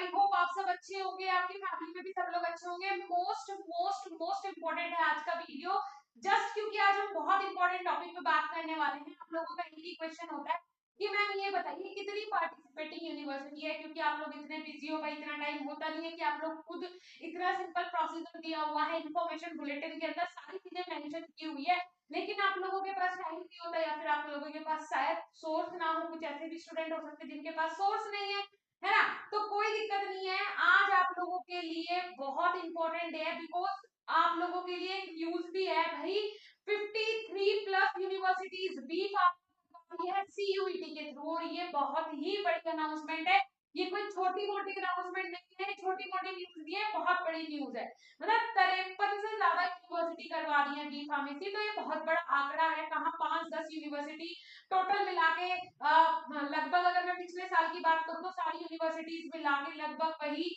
I hope आप सब अच्छे होंगे, आपकी फैमिली में भी सब लोग अच्छे होंगे। मोस्ट मोस्ट मोस्ट इम्पोर्टेंट है आज का वीडियो, जस्ट क्योंकि आज हम बहुत इंपॉर्टेंट टॉपिक पे बात करने वाले हैं। आप लोगों का एक ही क्वेश्चन होता है कि मैम ये बताइए कितनी पार्टिसिपेटिंग यूनिवर्सिटी है, क्योंकि आप लोग इतने बिजी हो भाई, इतना टाइम होता नहीं है कि आप लोग खुद इतना सिंपल प्रोसीजर दिया हुआ है, इन्फॉर्मेशन बुलेटिन के अंदर सारी चीजें मेंशन की हुई है, लेकिन आप लोगों के पास टाइम नहीं होता, या फिर आप लोगों के पास शायद सोर्स ना हो। कुछ ऐसे भी स्टूडेंट हो सकते हैं जिनके पास सोर्स नहीं है ना, तो कोई दिक्कत नहीं है। आज आप लोगों के लिए बहुत इंपॉर्टेंट है, बिकॉज आप लोगों के लिए न्यूज भी है भाई। 53 प्लस यूनिवर्सिटीज बी है सीयूईटी के थ्रू, और ये बहुत ही बड़ी अनाउंसमेंट है। ये कोई छोटी मोटी अनाउंसमेंट नहीं है, छोटी मोटी न्यूज नहीं है, बहुत बड़ी न्यूज है। मतलब 53 से ज्यादा यूनिवर्सिटी करवा रही है बी फार्मेसी, तो ये बहुत बड़ा आंकड़ा है। कहाँ 5-10 यूनिवर्सिटी टोटल मिला के लगभग, अगर मैं पिछले साल की बात करूं तो सारी यूनिवर्सिटीज मिला के लगभग वही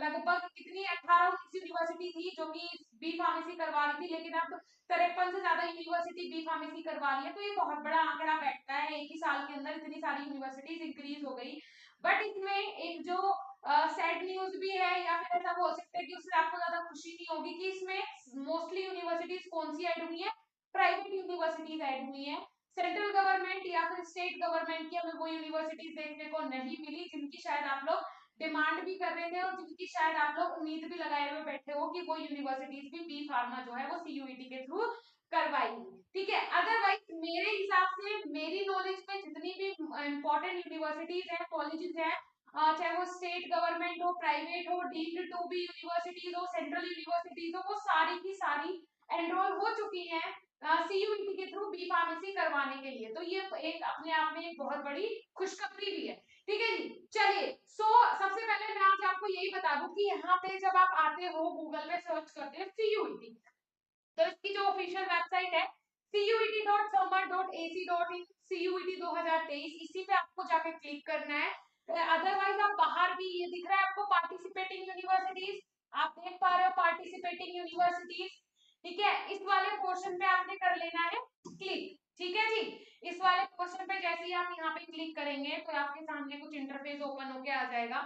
लगभग कितनी 18-19 यूनिवर्सिटी थी जो कि बी फार्मेसी करवा रही थी, लेकिन अब 53 से ज्यादा यूनिवर्सिटी बी फार्मेसी करवा रही है। तो ये बहुत बड़ा आंकड़ा बैठता है, एक ही साल के अंदर इतनी सारी यूनिवर्सिटीज इंक्रीज हो गई। बट इसमें एक जो सैड न्यूज भी है, या फिर ऐसा बोल सकते हैं कि उससे आपको ज्यादा खुशी नहीं होगी, कि इसमें मोस्टली यूनिवर्सिटीज कौन सी ऐड हुई है, प्राइवेट यूनिवर्सिटीज ऐड हुई है। सेंट्रल गवर्नमेंट या फिर स्टेट गवर्नमेंट की हमें वो यूनिवर्सिटीज देखने को नहीं मिली जिनकी शायद आप लोग डिमांड भी कर रहे थे, और जिनकी शायद आप लोग उम्मीद भी लगाए हुए बैठे हो कि वो यूनिवर्सिटीज भी बी फार्मा जो है वो सीयूईटी के थ्रू करवाएंगी। ठीक है, अदरवाइज मेरे हिसाब से, मेरी नॉलेज में जितनी भी इंपॉर्टेंट यूनिवर्सिटीज है, कॉलेजेस है, चाहे वो स्टेट गवर्नमेंट हो, प्राइवेट हो, डीम्ड टू बी यूनिवर्सिटीज हो, सेंट्रल यूनिवर्सिटीज हो, वो सारी की सारी एनरोल हो चुकी हैं सीयूईटी के थ्रू बी फार्मेसी करवाने के लिए। तो ये एक अपने आप में एक बहुत बड़ी खुशखबरी भी है। ठीक है जी, चलिए। सबसे पहले मैं आज आपको यही बता दूं कि यहाँ पे जब आप आते हो गूगल पे सर्च करते हो सीयूईटी, तो इसकी जो ऑफिशियल वेबसाइट है cuit.samar.ac.in, CUET 2023, इसी पे आपको जाके क्लिक करना है। अदरवाइज आप बाहर भी, ये दिख रहा है आपको पार्टिसिपेटिंग यूनिवर्सिटीज, आप देख पा रहे हो पार्टिसिपेटिंग यूनिवर्सिटीज। ठीक है, इस वाले पोर्शन पे आपने कर लेना है क्लिक। ठीक है जी, इस वाले पोर्शन पे जैसे ही आप यहाँ पे क्लिक करेंगे तो आपके सामने कुछ इंटरफेस ओपन होके आ जाएगा।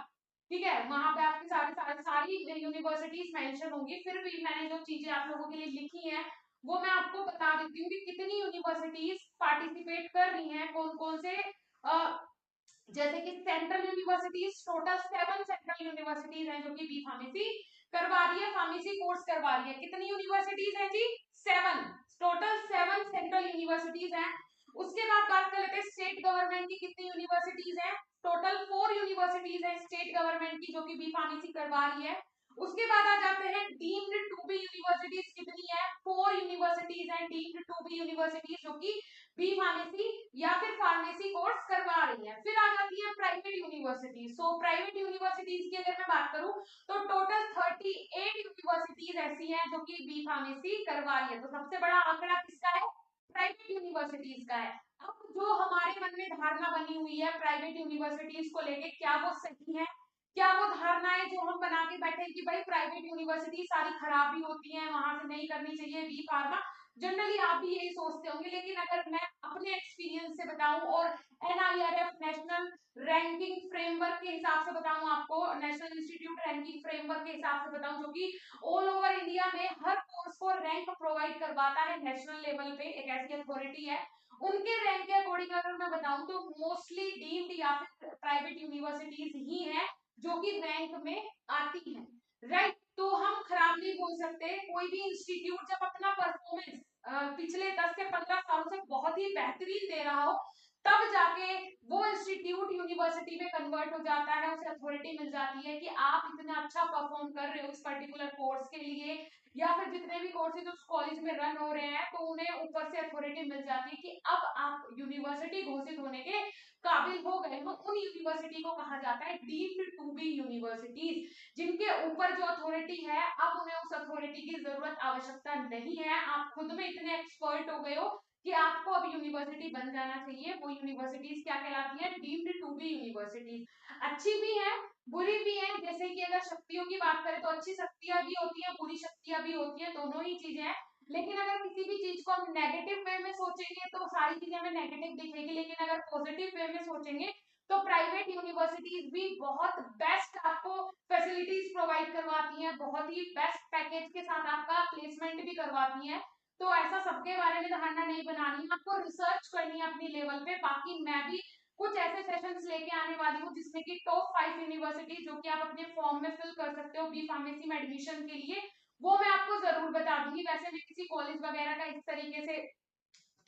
ठीक है, वहां पे आपकी सारी यूनिवर्सिटीज मेंशन होंगी। फिर भी मैंने जो चीजें आप लोगों के लिए लिखी हैं वो मैं आपको बता देती हूँ कि कितनी यूनिवर्सिटीज पार्टिसिपेट कर रही हैं, कौन कौन से जैसे कि central universities, total 7 central universities हैं जो कि बी फार्मेसी करवा रही है, फार्मेसी कोर्स करवा रही है। कितनी यूनिवर्सिटीज हैं जी? 7, टोटल 7 सेंट्रल यूनिवर्सिटीज हैं। उसके बाद बात कर लेते हैं स्टेट गवर्नमेंट की कितनी यूनिवर्सिटीज हैं। टोटल 4 यूनिवर्सिटीज हैं स्टेट गवर्नमेंट की जो कि बी फार्मेसी करवा रही है। उसके बाद आ जाते हैं डीम्ड टू बी यूनिवर्सिटीज, कितनी है? 4 यूनिवर्सिटीज हैं डीम्ड टू बी यूनिवर्सिटीज जो कि बी फार्मेसी या फिर फार्मेसी कोर्स करवा रही है। फिर आ जाती है private universities. So private universities की अगर मैं बात करूं तो टोटल 38 यूनिवर्सिटीज ऐसी हैं जो कि बी फार्मेसी करवा रही है। तो सबसे बड़ा आंकड़ा किसका है? प्राइवेट यूनिवर्सिटीज का है। अब जो हमारे मन में धारणा बनी हुई है प्राइवेट यूनिवर्सिटीज को लेके, क्या वो सही है? क्या वो धारणाएं जो हम बना के बैठे कि भाई प्राइवेट यूनिवर्सिटी सारी खराब ही होती है, वहां से नहीं करनी चाहिए बी फार्मा, जनरली आप भी यही सोचते होंगे। लेकिन अगर मैं अपने एक्सपीरियंस से बताऊं और एनआईआरएफ नेशनल रैंकिंग फ्रेमवर्क के हिसाब से बताऊं आपको, नेशनल इंस्टीट्यूट रैंकिंग फ्रेमवर्क के हिसाब से बताऊं, जो कि ऑल ओवर इंडिया में हर कोर्स को रैंक प्रोवाइड करवाता है नेशनल लेवल पे, एक ऐसी अथॉरिटी है, उनके रैंक के अकॉर्डिंग अगर मैं बताऊं तो मोस्टली डीम्ड या फिर प्राइवेट यूनिवर्सिटीज ही है जो कि रैंक में आती है। राइट, तो हम खराब नहीं बोल सकते। कोई भी इंस्टीट्यूट जब अपना परफॉर्मेंस पिछले 10 से 15 सालों से बहुत ही बेहतरीन दे रहा हो, तब जाके वो इंस्टीट्यूट यूनिवर्सिटी में कन्वर्ट हो जाता है, उसे अथॉरिटी मिल जाती है कि आप इतना अच्छा परफॉर्म कर रहे हो इस पर्टिकुलर कोर्स के लिए, या फिर जितने भी कोर्सेज उस कॉलेज में रन हो रहे हैं, तो उन्हें ऊपर से अथॉरिटी मिल जाती है कि अब आप यूनिवर्सिटी घोषित होने के काबिल हो गए हो। उन यूनिवर्सिटी को कहा जाता है डीम्ड टू बी यूनिवर्सिटीज, जिनके ऊपर जो अथॉरिटी है अब उन्हें उस अथॉरिटी की जरूरत आवश्यकता नहीं है। आप खुद में इतने एक्सपर्ट हो गए हो कि आपको अब यूनिवर्सिटी बन जाना चाहिए। वो यूनिवर्सिटीज क्या कहलाती है? Deemed to be universities. अच्छी भी है, बुरी भी है। जैसे कि अगर शक्तियों की बात करें तो अच्छी शक्तियां भी होती है, बुरी शक्तियां भी होती है, दोनों ही चीजें हैं। लेकिन अगर किसी भी चीज को हम नेगेटिव वे में सोचेंगे तो सारी चीजें हमें नेगेटिव दिखेगी, लेकिन अगर पॉजिटिव वे में सोचेंगे तो प्राइवेट यूनिवर्सिटीज भी बहुत बेस्ट आपको फैसिलिटीज प्रोवाइड करवाती हैं, बहुत ही बेस्ट पैकेज के साथ आपका प्लेसमेंट भी करवाती हैं। तो ऐसा सबके बारे में धारणा नहीं बनानी है, आपको रिसर्च करनी है अपनी लेवल पे। बाकी मैं भी कुछ ऐसे सेशंस लेके आने वाली हूँ जिसमें कि टॉप 5 यूनिवर्सिटी जो कि आप अपने फॉर्म में फिल कर सकते हो बी फार्मेसी में एडमिशन के लिए, वो मैं आपको जरूर बता दूंगी। वैसे भी किसी कॉलेज वगैरह का इस तरीके से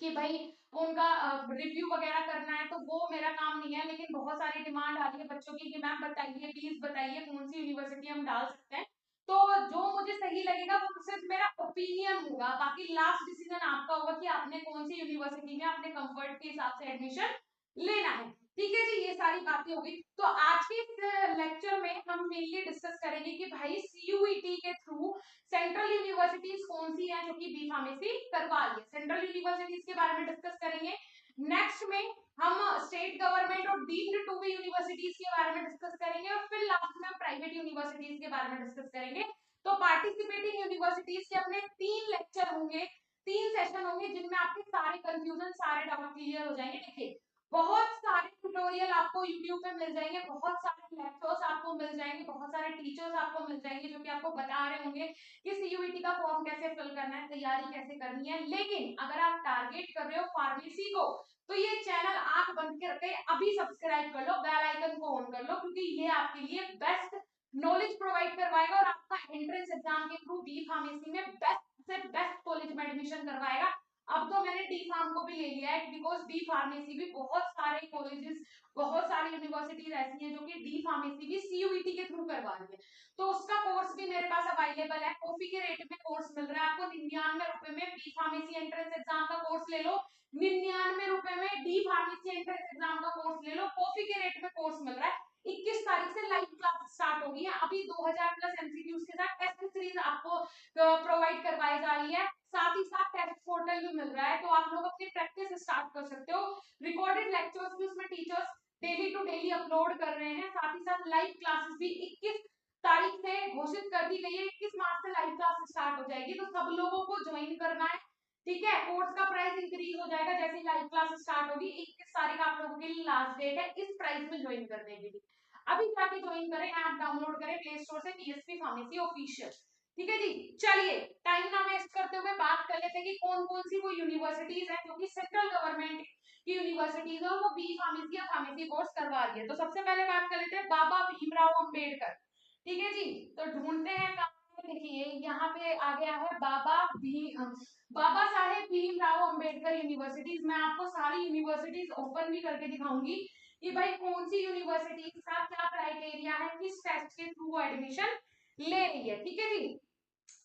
कि भाई उनका रिव्यू वगैरह करना है तो वो मेरा काम नहीं है, लेकिन बहुत सारी डिमांड आ रही है बच्चों की कि मैम बताइए, प्लीज बताइए कौन सी यूनिवर्सिटी हम डाल सकते हैं। तो जो मुझे सही लगेगा वो सिर्फ मेरा ओपिनियन होगा, बाकी लास्ट डिसीजन आपका होगा कि आपने कौन सी यूनिवर्सिटी में अपने कंफर्ट के हिसाब से एडमिशन लेना है। ठीक है जी, ये सारी बातें हो गई। तो आज के इस लेक्चर में हम मेनली डिस्कस करेंगे कि भाई सीयूईटी के थ्रू सेंट्रल यूनिवर्सिटीज कौन सी है जो कि बी फार्मेसी करवा रही है, सेंट्रल यूनिवर्सिटीज के बारे में डिस्कस करेंगे। नेक्स्ट में हम स्टेट गवर्नमेंट और डीम्ड टू बी यूनिवर्सिटीज के बारे में डिस्कस करेंगे, और फिर लास्ट में हम प्राइवेट यूनिवर्सिटीज के बारे में डिस्कस करेंगे। तो पार्टिसिपेटिंग यूनिवर्सिटीज के अपने 3 लेक्चर होंगे, 3 सेशन होंगे जिनमें आपके सारे कंफ्यूजन, सारे डाउट क्लियर हो जाएंगे। देखिए बहुत सारे ट्यूटोरियल आपको YouTube पे मिल जाएंगे, बहुत सारे लेक्चर्स आपको मिल जाएंगे, बहुत सारे टीचर्स आपको मिल जाएंगे जो कि आपको बता रहे होंगे कि सीयूईटी का फॉर्म कैसे फिल करना है, तैयारी कैसे करनी है। लेकिन अगर आप टारगेट कर रहे हो फार्मेसी को तो ये चैनल आंख बंद करके अभी सब्सक्राइब कर लो, बेल आइकन को ऑन कर लो, क्योंकि ये आपके लिए बेस्ट नॉलेज प्रोवाइड करवाएगा और आपका एंट्रेंस एग्जाम के थ्रू बी फार्मेसी में बेस्ट से बेस्ट कॉलेज में एडमिशन करवाएगा। अब तो मैंने डी फार्म को भी ले लिया है, बिकॉज डी फार्मेसी भी बहुत सारे कॉलेजेस, बहुत सारी यूनिवर्सिटीज ऐसी हैं जो कि डी फार्मेसी भी सीयूईटी के थ्रू करवा रही है। तो उसका कोर्स भी मेरे पास अवेलेबल है, कॉपी के रेट में कोर्स मिल रहा है आपको 99 रुपए में। बी फार्मेसी एंट्रेंस एग्जाम का कोर्स ले लो, 99 रुपए में डी फार्मेसी एंट्रेंस एग्जाम का कोर्स ले लो, कॉपी के रेट में कोर्स मिल रहा है। 21 तारीख से लाइव क्लास स्टार्ट होगी है, अभी 2000 प्लस एमसीक्यूज के साथ टेस्ट सीरीज आपको प्रोवाइड करवाई जा रही है, साथ ही साथ टेस्ट पोर्टल भी मिल रहा है, तो आप लोग अपनी प्रैक्टिस स्टार्ट कर सकते हो। रिकॉर्डेड लेक्चर्स भी उसमें teachers daily to daily upload कर रहे हैं, साथ ही साथ लाइव क्लासेस भी 21 तारीख से घोषित कर दी गई है, 21 मार्च से लाइव क्लास स्टार्ट हो जाएगी, तो सब लोगों को ज्वाइन करना है। ठीक है, कोर्स का प्राइस इंक्रीज हो जाएगा जैसे लाइव क्लास स्टार्ट होगी। 21 तारीख आप लोगों के लिए लास्ट डेट है इस प्राइस में ज्वाइन करने के लिए। अभी जाके ज्वाइन करें, ऐप डाउनलोड करें प्ले स्टोर से, बीएसपी फार्मेसी ऑफिशियल। ठीक है जी, चलिए टाइम ना वेस्ट करते हुए बात कर लेते हैं कि कौन कौन सी वो यूनिवर्सिटीज है जो कि सेंट्रल गवर्नमेंट की यूनिवर्सिटीज है और वो बी फार्मेसी या फार्मेसी कोर्स करवा रही है। तो सबसे पहले बात कर लेते हैं बाबा भीमराव अंबेडकर। ठीक है जी, तो ढूंढते हैं कहाँ पे, देखिए यहाँ पे आ गया है बाबा साहेब भीमराव अंबेडकर यूनिवर्सिटीज। मैं आपको सारी यूनिवर्सिटीज ओपन भी करके दिखाऊंगी कि भाई कौन सी यूनिवर्सिटी का क्या क्राइटेरिया है, किस टेस्ट के थ्रू एडमिशन ले रही है। ठीक है जी,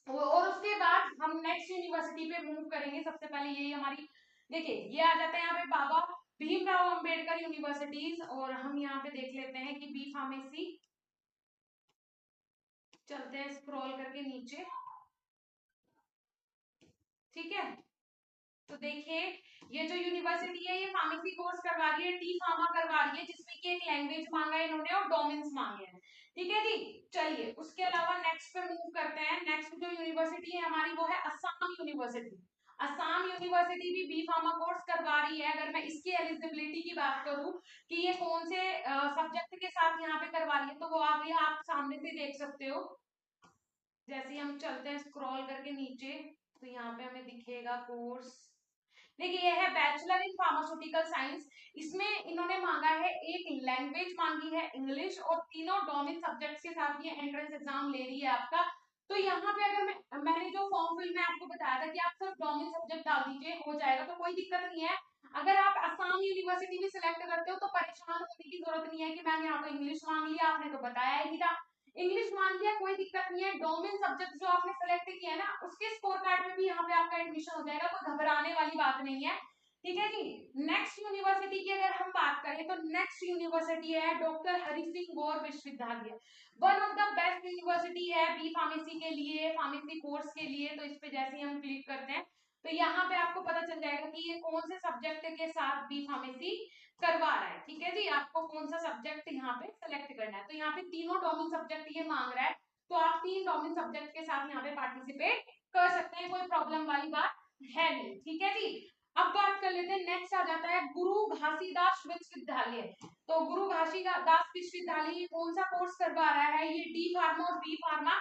और उसके बाद हम नेक्स्ट यूनिवर्सिटी पे मूव करेंगे। सबसे पहले ये हमारी, देखिए ये आ जाता है यहाँ पे बाबा भीमराव अंबेडकर यूनिवर्सिटीज, और हम यहाँ पे देख लेते हैं कि बी फार्मेसी, चलते हैं स्क्रॉल करके नीचे। ठीक है, तो देखिए ये जो यूनिवर्सिटी है ये फार्मेसी कोर्स करवा रही है, टी फार्मा करवा रही है, जिसमें कि एक लैंग्वेज मांगा है इन्होंने और डोमेन्स मांगे हैं। ठीक है जी, चलिए उसके अलावा नेक्स्ट पे मूव करते हैं। नेक्स्ट जो यूनिवर्सिटी है हमारी वो है असम यूनिवर्सिटी। असम यूनिवर्सिटी भी बी फार्मा कोर्स करवा रही है। अगर मैं इसकी एलिजिबिलिटी की बात करूं कि ये कौन से सब्जेक्ट के साथ यहाँ पे करवा रही है, तो वो आप सामने से देख सकते हो। जैसे हम चलते हैं स्क्रॉल करके नीचे तो यहाँ पे हमें दिखेगा कोर्स। देखिए ये है बैचलर इन फार्मास्यूटिकल साइंस। इसमें इन्होंने मांगा है, एक लैंग्वेज मांगी है इंग्लिश, और तीनों डोमेन सब्जेक्ट्स के साथ ये एंट्रेंस एग्जाम ले रही है आपका। तो यहाँ पे अगर मैंने जो फॉर्म फिल में आपको बताया था कि आप सिर्फ डोमेन सब्जेक्ट डाल दीजिए हो जाएगा, तो कोई दिक्कत नहीं है। अगर आप असम यूनिवर्सिटी भी सिलेक्ट करते हो तो परेशान होने की जरूरत नहीं है कि मैम यहाँ तो इंग्लिश मांग लिया, आपने तो बताया ही नहीं था। इंग्लिश मान लिया कोई दिक्कत नहीं है, डोमेन सब्जेक्ट जो आपने सेलेक्ट किया है ना उसके स्कोर कार्ड में भी यहाँ पे आपका एडमिशन हो जाएगा, कोई घबराने वाली बात नहीं है। ठीक है जी, नेक्स्ट यूनिवर्सिटी की अगर हम बात करें तो नेक्स्ट यूनिवर्सिटी है डॉक्टर हरि सिंह गौर विश्वविद्यालय। One of the best university है बी फार्मेसी के लिए, फार्मेसी कोर्स के लिए। तो इस पे जैसे ही हम क्लिक करते हैं तो यहाँ पे आपको पता चल जाएगा कि ये कौन से सब्जेक्ट के साथ बी फार्मेसी करवा रहा है। ठीक है जी, आपको कौन सा सब्जेक्ट यहाँ पे सेलेक्ट करना है। तो यहाँ पे तीनों डोमेन सब्जेक्ट ये मांग रहा है, तो आप 3 डोमेन सब्जेक्ट के साथ यहाँ पे पार्टिसिपेट कर सकते हैं, कोई प्रॉब्लम वाली बात है नहीं। ठीक है जी, अब बात कर लेते हैं, नेक्स्ट आ जाता है गुरु घासीदास विश्वविद्यालय। तो गुरु घासीदास विश्वविद्यालय ये कौन सा कोर्स करवा रहा है? ये डी फार्मा और बी फार्मा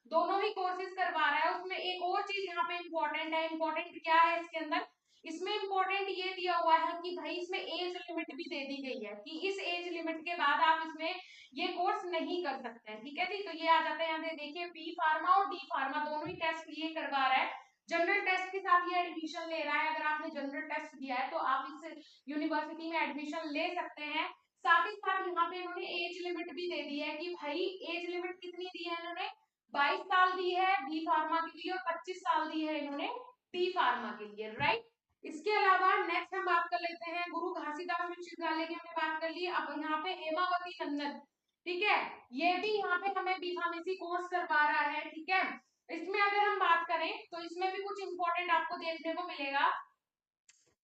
दोनों ही कोर्सेज करवा रहा है। उसमें एक और चीज यहाँ पे इम्पोर्टेंट है। इम्पोर्टेंट क्या है इसके अंदर? इसमें इम्पोर्टेंट ये दिया हुआ है कि भाई इसमें एज लिमिट भी दे दी गई है कि इस एज लिमिट के बाद आप इसमें ये कोर्स नहीं कर सकते हैं। ठीक है जी, तो ये आ जाता है यहाँ पे देखिए, बी फार्मा और डी फार्मा दोनों ही टेस्ट ये करवा रहा है। जनरल टेस्ट के साथ ये एडमिशन ले रहा है। अगर आपने जनरल टेस्ट दिया है तो आप इस यूनिवर्सिटी में एडमिशन ले सकते हैं। साथ ही साथ यहाँ पे इन्होंने एज लिमिट भी दे दी है कि भाई एज लिमिट कितनी दी है इन्होंने? 22 साल दी है बी फार्मा के लिए और 25 साल दी है इन्होंने डी फार्मा के लिए, राइट। इसके अलावा नेक्स्ट हम बात कर लेते हैं गुरु घासीदास विश्वविद्यालय की, हमने बात कर ली। अब यहाँ पे हेमावती नंदन, ठीक है, ये भी यहाँ पे हमें बी फार्मेसी कोर्स करवा रहा है। ठीक है, इसमें अगर हम बात करें तो इसमें भी कुछ इंपॉर्टेंट आपको देखने को मिलेगा।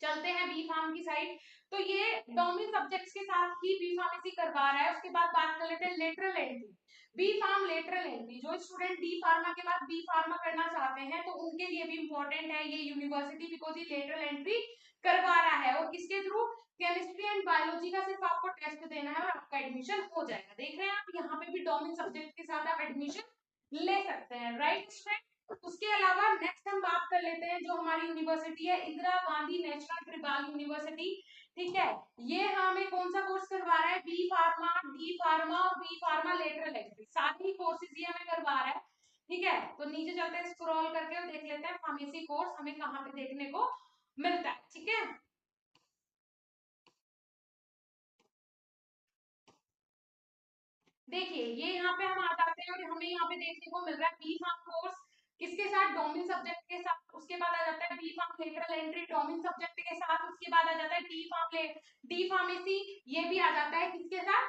चलते हैं बी फार्म की साइड। तो ये डोमिन सब्जेक्ट्स के साथ ही बी फार्मेसी करवा रहा है। उसके बाद बात कर लेते हैं lateral entry, B pharm lateral entry. जो स्टूडेंट डी फार्मा के बाद बी फार्मा करना चाहते हैं तो उनके लिए भी इंपॉर्टेंट है ये यूनिवर्सिटी, बिकॉज ये लेटरल एंट्री करवा रहा है। और किसके थ्रू? केमिस्ट्री एंड बायोलॉजी का सिर्फ आपको टेस्ट देना है और आपका एडमिशन हो जाएगा। देख रहे हैं आप, यहाँ पे भी डोमिन सब्जेक्ट के साथ आप एडमिशन ले सकते हैं, राइट स्टूडेंट। उसके अलावा नेक्स्ट हम बात कर लेते हैं जो हमारी यूनिवर्सिटी है, इंदिरा गांधी नेशनल ट्रिबाल यूनिवर्सिटी। ठीक है, ये हमें कौन सा कोर्स करवा रहा है? बी फार्मा, डी फार्मा और बी फार्मा लेटरल एंट्री, सारे ही कोर्सेज ये हमें करवा रहा है। ठीक है, तो नीचे चलते हैं, स्क्रॉल करके और देख लेते हैं फार्मेसी कोर्स हमें कहाँ पे देखने को मिलता है। ठीक है, देखिए ये यहाँ पे हम आ जाते हैं और हमें यहाँ पे देखने को मिल रहा है बी फार्म कोर्स किसके साथ? डोमिन सब्जेक्ट के साथ। उसके बाद आ जाता है B pharm lateral entry domain subject के साथ। उसके बाद आ जाता है डी फार्मेसी, ये भी आ जाता है किसके साथ?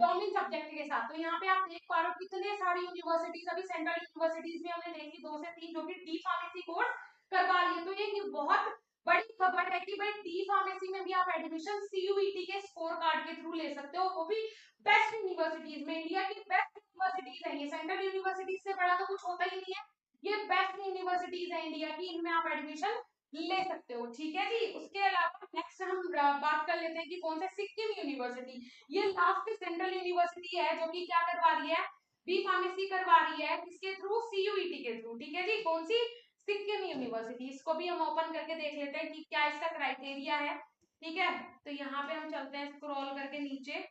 डोमिन सब्जेक्ट के साथ। तो यहाँ पे आप देख पा रहे हो कितने सारी यूनिवर्सिटीज, अभी सेंट्रल यूनिवर्सिटीज भी हमने देखी 2 से 3 जो कि डी फार्मेसी कोर्स करवा रही है। तो ये बहुत बड़ी खबर है कि भाई डी फार्मेसी में भी आप एडमिशन सीयूईटी के स्कोर कार्ड के थ्रू ले सकते हो, वो भी बेस्ट यूनिवर्सिटीज में। इंडिया की बेस्ट यूनिवर्सिटीज है ये, सेंट्रल यूनिवर्सिटीज से बड़ा तो कुछ होता ही नहीं है। ये बेस्ट यूनिवर्सिटीज है इंडिया की, इनमें आप एडमिशन ले सकते हो। ठीक है जी, उसके अलावा नेक्स्ट हम बात कर लेते हैं कि कौन सा? सिक्किम यूनिवर्सिटी, ये लास्ट सेंट्रल यूनिवर्सिटी है जो कि क्या करवा रही है? बी फार्मेसी करवा रही है। किसके थ्रू? सीयूईटी के थ्रू। ठीक है जी, कौन सी? सिक्किम यूनिवर्सिटी। इसको भी हम ओपन करके देख लेते हैं कि क्या इसका क्राइटेरिया है। ठीक है, तो यहाँ पे हम चलते हैं स्क्रॉल करके नीचे।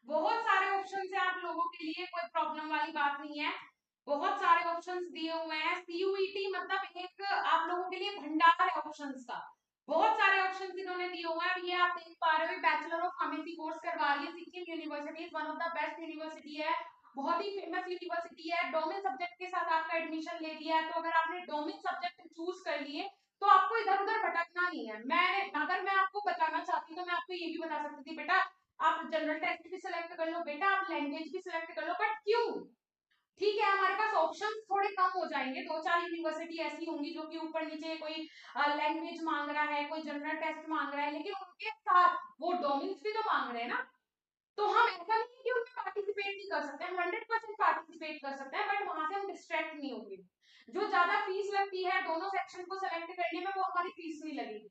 बहुत सारे ऑप्शन है आप लोगों के लिए, कोई प्रॉब्लम वाली बात नहीं है। बहुत सारे ऑप्शंस दिए हुए हैं। सीयूईटी मतलब एक आप लोगों के लिए भंडार है ऑप्शंस का। बहुत सारे ऑप्शंस इन्होंने दिए हुए हैं। ये आप देख पा रहे हो, बैचलर ऑफ फार्मेसी कोर्स करवा रही है Sikkim university, one of the best university है, बहुत ही फेमस यूनिवर्सिटी है। डोमेन सब्जेक्ट के साथ आपका एडमिशन ले लिया है, तो अगर आपने डोमेन सब्जेक्ट चूज कर लिए तो आपको इधर उधर भटकना नहीं है। मैं आपको बताना चाहती हूँ तो मैं आपको ये भी बता सकती थी, बेटा आप जनरल टेस्ट भी सिलेक्ट कर लो, बेटा आप लैंग्वेज भी सिलेक्ट कर लो, बट क्यों? ठीक है, हमारे पास ऑप्शंस थोड़े कम हो जाएंगे। 2-4 यूनिवर्सिटी ऐसी होंगी जो कि ऊपर नीचे कोई लैंग्वेज मांग रहा है, कोई जनरल टेस्ट मांग रहा है, लेकिन उनके साथ वो डोमेन्स भी तो मांग रहे हैं ना। तो हम ऐसा नहीं कि उनमें पार्टिसिपेट नहीं कर सकते, हम 100% पार्टिसिपेट कर सकते हैं, बट वहां से हम डिस्ट्रैक्ट नहीं होंगे। जो ज्यादा फीस लगती है दोनों सेक्शन को सेलेक्ट करने में, वो हमारी फीस नहीं लगेगी,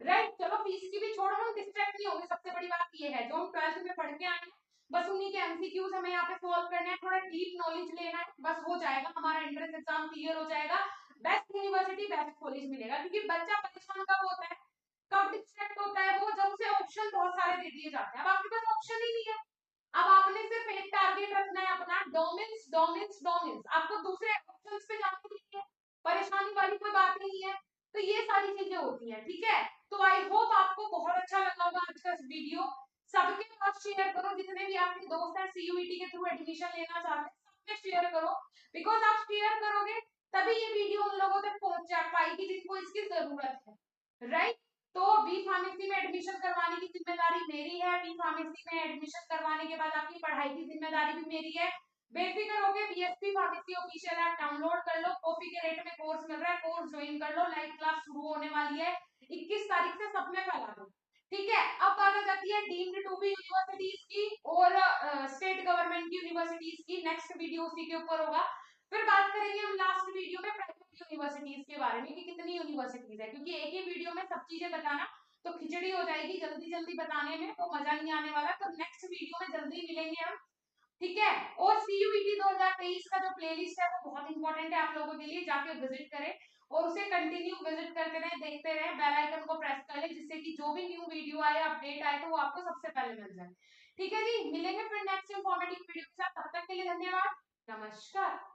राइट। चलो फीस की भी छोड़ो, हम डिस्ट्रैक्ट नहीं होंगे। सबसे बड़ी बात ये है, जो हम 12th में पढ़ के आए हैं बस उन्हीं के एमसीक्यूज हमें यहाँ पे सॉल्व करने हैं, थोड़ा डीप नॉलेज लेना है, बस हो जाएगा, हमारा एंट्रेंस एग्जाम क्लियर हो जाएगा, बेस्ट यूनिवर्सिटी बेस्ट कॉलेज मिलेगा। क्योंकि बच्चा परेशान कब होता है, कब डिस्ट्रैक्ट होता है? वो जब उसे ऑप्शन बहुत सारे दे दिए जाते हैं, अब आपके पास ऑप्शन ही नहीं है। अब आपने सिर्फ एक टारगेट रखना है अपना, डोमेन्स डोमेन्स डोमेन्स, आपको दूसरे ऑप्शंस पे जाने के लिए परेशानी वाली कोई बात नहीं है। तो ये सारी चीजें होती हैं। ठीक है, तो आई होप आपको बहुत अच्छा लगा होगा आज का वीडियो। सबके पास शेयर करो, जितने भी आपके दोस्त हैं सीयूईटी के थ्रू एडमिशन लेना चाहते हैं सबके शेयर करो, बिकॉज आप शेयर करोगे तभी ये वीडियो उन लोगों तक पहुंच जा पाएगी जिनको इसकी जरूरत है, राइट। तो बी फार्मेसी में एडमिशन करवाने की जिम्मेदारी मेरी है, बी फार्मेसी में एडमिशन करवाने के बाद आपकी पढ़ाई की जिम्मेदारी भी मेरी है। बेफिक्र होके BSP pharmacy official app download कर लो, कॉफी के रेट में कोर्स मिल रहा है, कोर्स ज्वाइन कर लो, लाइव क्लास शुरू होने वाली है 21 तारीख से, सब में फैला दो। ठीक है, अब बात आ जाती है डीम्ड टू बी यूनिवर्सिटीज की और स्टेट गवर्नमेंट की यूनिवर्सिटी यूनिवर्सिटीज की नेक्स्ट वीडियो उसी के ऊपर होगा। फिर बात करेंगे हम लास्ट वीडियो में प्राइवेट यूनिवर्सिटीज के बारे में कि कितनी यूनिवर्सिटीज है, क्योंकि एक ही वीडियो में सब चीजें बताना तो खिचड़ी हो जाएगी, जल्दी जल्दी बताने में वो मजा नहीं आने वाला। तो नेक्स्ट वीडियो में जल्दी मिलेंगे हम, ठीक है। और सीयूईटी 2023 का जो प्लेलिस्ट है वो बहुत इंपॉर्टेंट है आप लोगों के लिए, जाके विजिट करें और उसे कंटिन्यू विजिट करते रहें, देखते रहें, बेल आइकन को प्रेस कर लें जिससे कि जो भी न्यू वीडियो आए, अपडेट आए तो वो आपको सबसे पहले मिल जाए। ठीक है जी, मिलेंगे फिर नेक्स्ट इंफॉर्मेटिव वीडियो के साथ, तब तक के लिए धन्यवाद, नमस्कार।